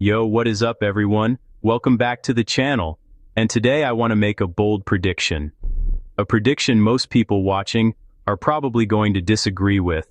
Yo, what is up everyone? Welcome back to the channel. And today I want to make a bold prediction. A prediction most people watching are probably going to disagree with.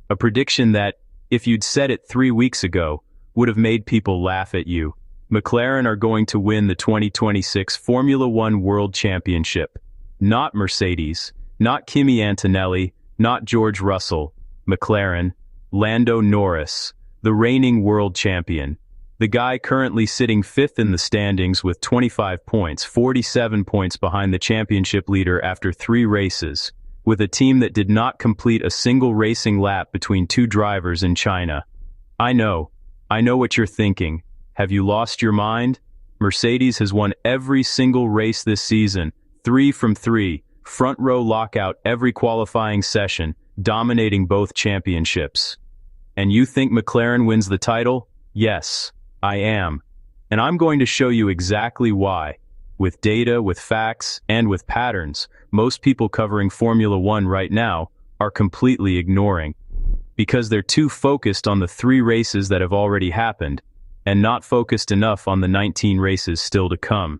A prediction that, if you'd said it 3 weeks ago, would have made people laugh at you. McLaren are going to win the 2026 Formula One World Championship. Not Mercedes, not Kimi Antonelli, not George Russell. McLaren, Lando Norris, the reigning world champion. The guy currently sitting 5th in the standings with 25 points, 47 points behind the championship leader after 3 races, with a team that did not complete a single racing lap between 2 drivers in China. I know what you're thinking. Have you lost your mind? Mercedes has won every single race this season, 3 from 3, front row lockout every qualifying session, dominating both championships. And you think McLaren wins the title? Yes, I am. And I'm going to show you exactly why. With data, with facts, and with patterns, most people covering Formula One right now are completely ignoring. Because they're too focused on the 3 races that have already happened, and not focused enough on the 19 races still to come.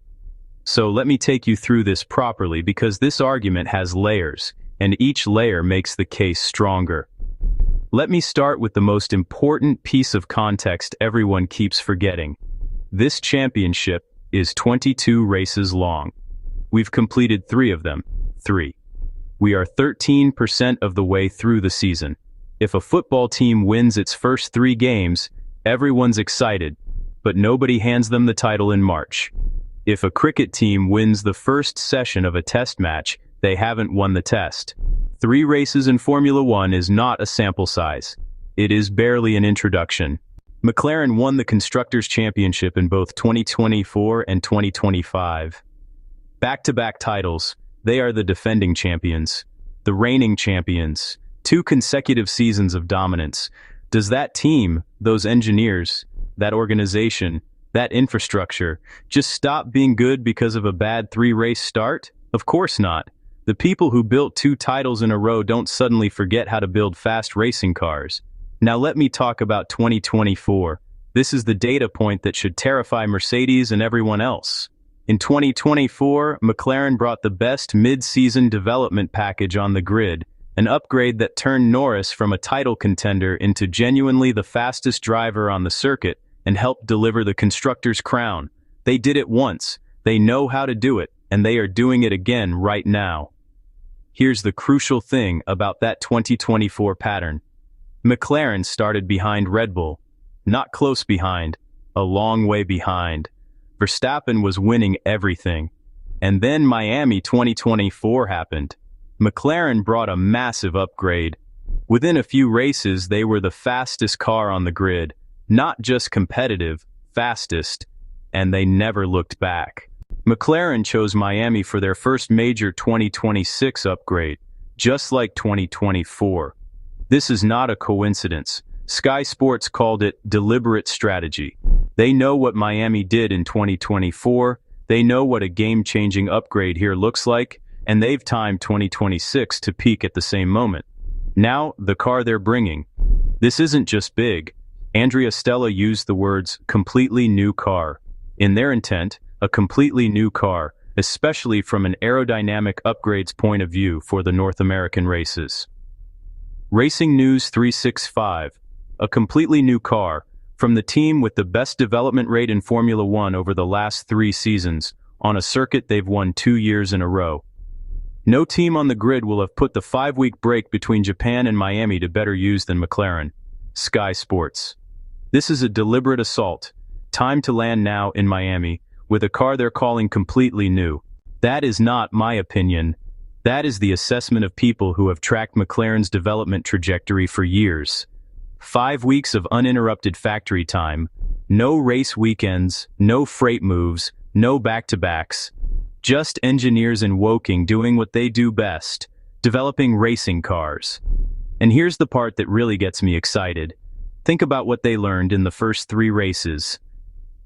So let me take you through this properly because this argument has layers, and each layer makes the case stronger. Let me start with the most important piece of context everyone keeps forgetting. This championship is 22 races long. We've completed 3 of them. 3. We are 13% of the way through the season. If a football team wins its first 3 games, everyone's excited, but nobody hands them the title in March. If a cricket team wins the first session of a test match, they haven't won the test. 3 races in Formula One is not a sample size. It is barely an introduction. McLaren won the Constructors' Championship in both 2024 and 2025. Back-to-back titles. They are the defending champions, the reigning champions, 2 consecutive seasons of dominance. Does that team, those engineers, that organization, that infrastructure, just stop being good because of a bad 3-race start? Of course not. The people who built 2 titles in a row don't suddenly forget how to build fast racing cars. Now let me talk about 2024. This is the data point that should terrify Mercedes and everyone else. In 2024, McLaren brought the best mid-season development package on the grid, an upgrade that turned Norris from a title contender into genuinely the fastest driver on the circuit and helped deliver the constructor's crown. They did it once, they know how to do it, and they are doing it again right now. Here's the crucial thing about that 2024 pattern. McLaren started behind Red Bull. Not close behind, a long way behind. Verstappen was winning everything. And then Miami 2024 happened. McLaren brought a massive upgrade. Within a few races, they were the fastest car on the grid. Not just competitive, fastest. And they never looked back. McLaren chose Miami for their first major 2026 upgrade, just like 2024. This is not a coincidence. Sky Sports called it deliberate strategy. They know what Miami did in 2024, they know what a game-changing upgrade here looks like, and they've timed 2026 to peak at the same moment. Now, the car they're bringing. This isn't just big. Andrea Stella used the words completely new car. In their intent, a completely new car, especially from an aerodynamic upgrades point of view for the North American races. Racing News 365, a completely new car, from the team with the best development rate in Formula One over the last 3 seasons, on a circuit they've won 2 years in a row. No team on the grid will have put the 5-week break between Japan and Miami to better use than McLaren. Sky Sports. This is a deliberate assault. Time to land now in Miami, with a car they're calling completely new. That is not my opinion. That is the assessment of people who have tracked McLaren's development trajectory for years. 5 weeks of uninterrupted factory time, no race weekends, no freight moves, no back-to-backs. Just engineers in Woking doing what they do best, developing racing cars. And here's the part that really gets me excited. Think about what they learned in the first 3 races.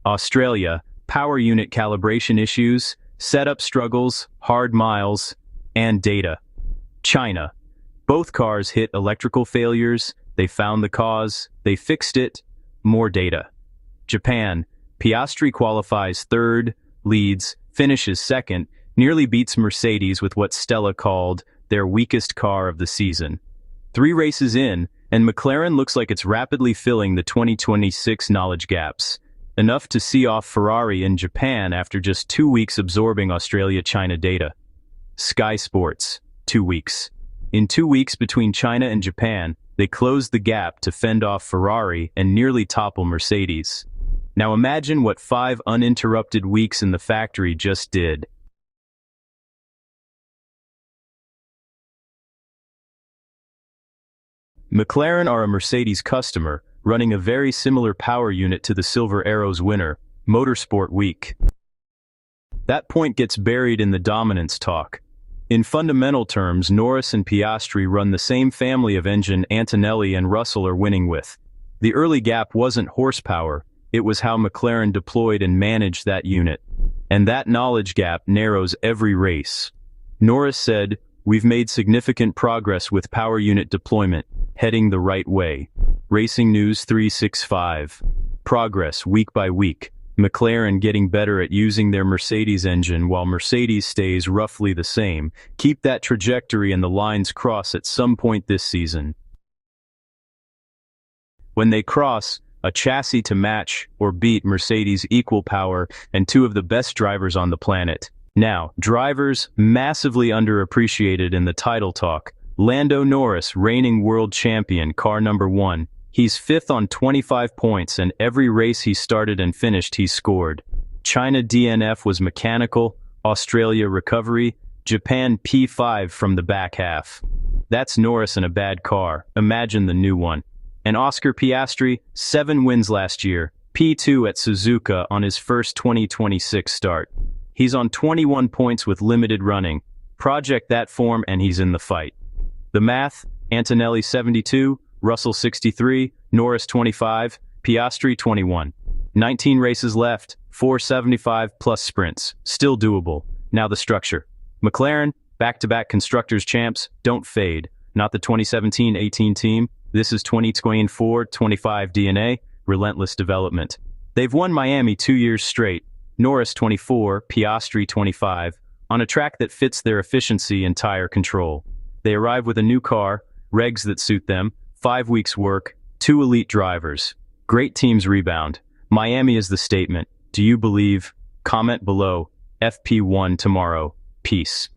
Australia, power unit calibration issues, setup struggles, hard miles, and data. China. Both cars hit electrical failures, they found the cause, they fixed it, more data. Japan. Piastri qualifies third, leads, finishes second, nearly beats Mercedes with what Stella called their weakest car of the season. 3 races in, and McLaren looks like it's rapidly filling the 2026 knowledge gaps. Enough to see off Ferrari in Japan after just 2 weeks absorbing Australia-China data. Sky Sports, 2 weeks. In 2 weeks between China and Japan, they closed the gap to fend off Ferrari and nearly topple Mercedes. Now imagine what 5 uninterrupted weeks in the factory just did. McLaren are a Mercedes customer, running a very similar power unit to the Silver Arrows winner, Motorsport Week. That point gets buried in the dominance talk. In fundamental terms, Norris and Piastri run the same family of engine Antonelli and Russell are winning with. The early gap wasn't horsepower, it was how McLaren deployed and managed that unit. And that knowledge gap narrows every race. Norris said, "We've made significant progress with power unit deployment, heading the right way." Racing News 365. Progress week by week. McLaren getting better at using their Mercedes engine while Mercedes stays roughly the same. Keep that trajectory and the lines cross at some point this season. When they cross, a chassis to match or beat Mercedes equal power and 2 of the best drivers on the planet. Now, drivers massively underappreciated in the title talk. Lando Norris, reigning world champion, car number 1. He's 5th on 25 points and every race he started and finished he scored. China DNF was mechanical, Australia recovery, Japan P5 from the back half. That's Norris in a bad car, imagine the new one. And Oscar Piastri, 7 wins last year, P2 at Suzuka on his first 2026 start. He's on 21 points with limited running. Project that form and he's in the fight. The math, Antonelli 72, Russell 63, Norris 25, Piastri 21. 19 races left, 475 plus sprints, still doable. Now the structure. McLaren, back-to-back Constructors champs, don't fade. Not the 2017-18 team. This is 2024-25 DNA, relentless development. They've won Miami 2 years straight. Norris 24, Piastri 25, on a track that fits their efficiency and tire control. They arrive with a new car, regs that suit them, 5 weeks work, 2 elite drivers. Great teams rebound. Miami is the statement. Do you believe? Comment below. FP1 tomorrow. Peace.